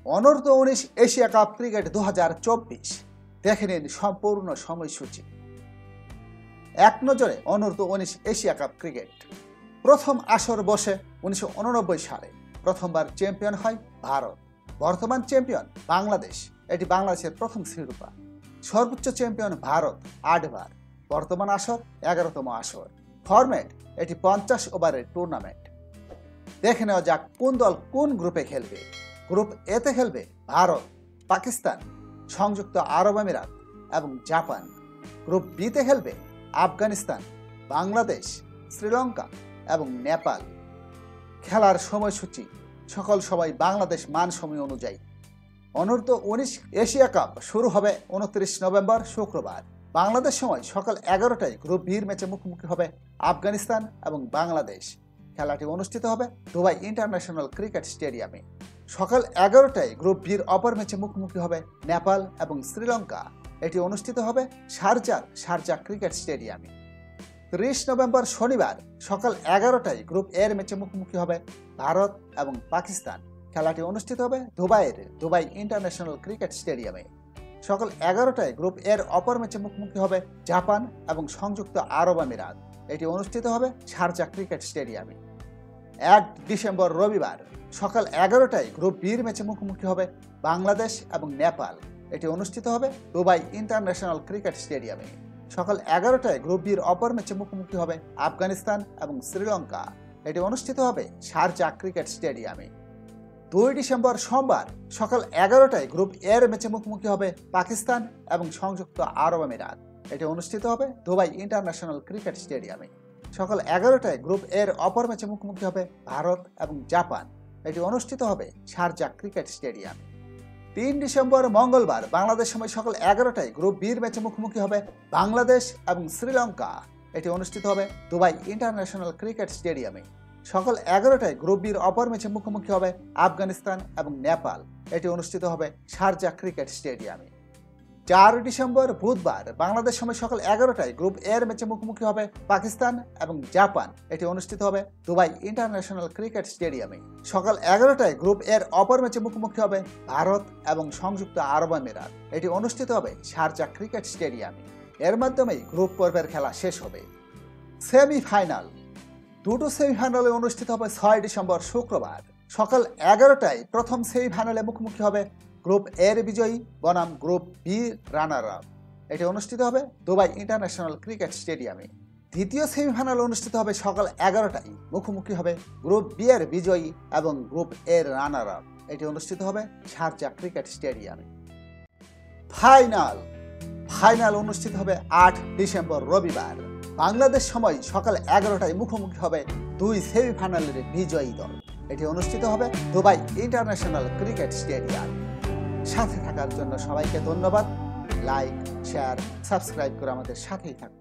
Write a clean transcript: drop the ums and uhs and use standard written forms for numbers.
অনূর্ধ্ব-19 Asia cup cricket 2024 দেখে নিন সম্পূর্ণ সময়সূচি। এক নজরে অনূর্ধ্ব-19 এশিয়া কাপ ক্রিকেট প্রথম আসর বসে 1989 সালে। প্রথমবার চ্যাম্পিয়ন হয় ভারত। বর্তমান চ্যাম্পিয়ন বাংলাদেশ। এটি বাংলাদেশের প্রথম শিরোপা। সর্বোচ্চ চ্যাম্পিয়ন ভারত 8 বার। বর্তমান আসর 11তম আসর। ফরম্যাট এটি 50 ওভারের টুর্নামেন্ট। দেখে নেওয়া যাক কোন দল কোন গ্রুপে খেলবে। গ্রুপ এতে খেলবে ভারত, পাকিস্তান, সংযুক্ত আরব আমিরাত এবং জাপান। গ্রুপ বিতে খেলবে আফগানিস্তান, বাংলাদেশ, শ্রীলঙ্কা এবং নেপাল। খেলার সময়সূচি সবাই বাংলাদেশ মান সময় অনুযায়ী। অনূর্ধ্ব-19 এশিয়া কাপ শুরু হবে 29 নভেম্বর শুক্রবার বাংলাদেশ সময় সকাল 11টায়। গ্রুপ বির ম্যাচে মুখোমুখি হবে আফগানিস্তান এবং বাংলাদেশ। খেলাটি অনুষ্ঠিত হবে দুবাই ইন্টারন্যাশনাল ক্রিকেট স্টেডিয়ামে। সকাল 11টায় গ্রুপ বির অপর ম্যাচে মুখোমুখি হবে নেপাল এবং শ্রীলঙ্কা। এটি অনুষ্ঠিত হবে শারজা ক্রিকেট স্টেডিয়ামে। 30 নভেম্বর শনিবার সকাল 11টায় গ্রুপ এর ম্যাচে মুখোমুখি হবে ভারত এবং পাকিস্তান। খেলাটি অনুষ্ঠিত হবে দুবাই ইন্টারন্যাশনাল ক্রিকেট স্টেডিয়ামে। সকাল 11টায় গ্রুপ এর অপর ম্যাচে মুখোমুখি হবে জাপান এবং সংযুক্ত আরব আমিরাত। এটি অনুষ্ঠিত হবে শারজা ক্রিকেট স্টেডিয়ামে। 1 ডিসেম্বর রবিবার সকাল 11টায় গ্রুপ বির ম্যাচে মুখোমুখি হবে বাংলাদেশ এবং নেপাল। এটি অনুষ্ঠিত হবে দুবাই ইন্টারন্যাশনাল ক্রিকেট স্টেডিয়ামে। সকাল 11টায় গ্রুপ বির অপর ম্যাচে মুখোমুখি হবে আফগানিস্তান এবং শ্রীলঙ্কা। এটি অনুষ্ঠিত হবে শারজা ক্রিকেট স্টেডিয়ামে। 2 ডিসেম্বর সোমবার সকাল 11টায় গ্রুপ এর ম্যাচে মুখোমুখি হবে পাকিস্তান এবং সংযুক্ত আরব আমিরাত। এটি অনুষ্ঠিত হবে দুবাই ইন্টারন্যাশনাল ক্রিকেট স্টেডিয়ামে। সকাল 11টায় গ্রুপ এর অপর ম্যাচে মুখোমুখি হবে ভারত এবং জাপান। এটি অনুষ্ঠিত হবে শারজা ক্রিকেট স্টেডিয়ামে। 3 ডিসেম্বর মঙ্গলবার বাংলাদেশ সময় সকাল 11টায় গ্রুপ বির ম্যাচে মুখোমুখি হবে বাংলাদেশ এবং শ্রীলঙ্কা। এটি অনুষ্ঠিত হবে দুবাই ইন্টারন্যাশনাল ক্রিকেট স্টেডিয়ামে। সকাল 11টায় গ্রুপ বির অপর ম্যাচে মুখোমুখি হবে আফগানিস্তান এবং নেপাল। এটি অনুষ্ঠিত হবে শারজা ক্রিকেট স্টেডিয়ামে। 4 ডিসেম্বর বুধবার বাংলাদেশ সময় সকাল 11টায় গ্রুপ এর ম্যাচে মুখোমুখি হবে পাকিস্তান এবং জাপান। এটি অনুষ্ঠিত হবে দুবাই ইন্টারন্যাশনাল ক্রিকেট স্টেডিয়ামে। সকাল 11টায় গ্রুপ এর অপর ম্যাচে মুখোমুখি হবে ভারত এবং সংযুক্ত আরব আমিরাত। এটি অনুষ্ঠিত হবে শারজা ক্রিকেট স্টেডিয়ামে। এর মাধ্যমেই গ্রুপ পর্বের খেলা শেষ হবে। সেমিফাইনাল দুটো সেমিফাইনালে অনুষ্ঠিত হবে 6 ডিসেম্বর শুক্রবার সকাল 11টায়। প্রথম সেমিফাইনালে মুখোমুখি হবে গ্রুপ এর বিজয়ী বনাম গ্রুপ বি রানার আপ। এটি অনুষ্ঠিত হবে দুবাই ইন্টারন্যাশনাল ক্রিকেট স্টেডিয়ামে। দ্বিতীয় সেমিফাইনাল অনুষ্ঠিত হবে সকাল 11টায়। মুখোমুখি হবে গ্রুপ বি এর বিজয়ী এবং গ্রুপ এর রানার আপ। এটি অনুষ্ঠিত হবে শারজা ক্রিকেট স্টেডিয়ামে। ফাইনাল অনুষ্ঠিত হবে 8 ডিসেম্বর রবিবার বাংলাদেশ সময় সকাল 11টায়। মুখোমুখি হবে 2 সেমিফাইনালের বিজয়ী দল। এটি অনুষ্ঠিত হবে দুবাই ইন্টারন্যাশনাল ক্রিকেট স্টেডিয়াম। সাথে থাকার জন্য সবাইকে ধন্যবাদ। লাইক, শেয়ার, সাবস্ক্রাইব করে আমাদের সাথেই থাকুন।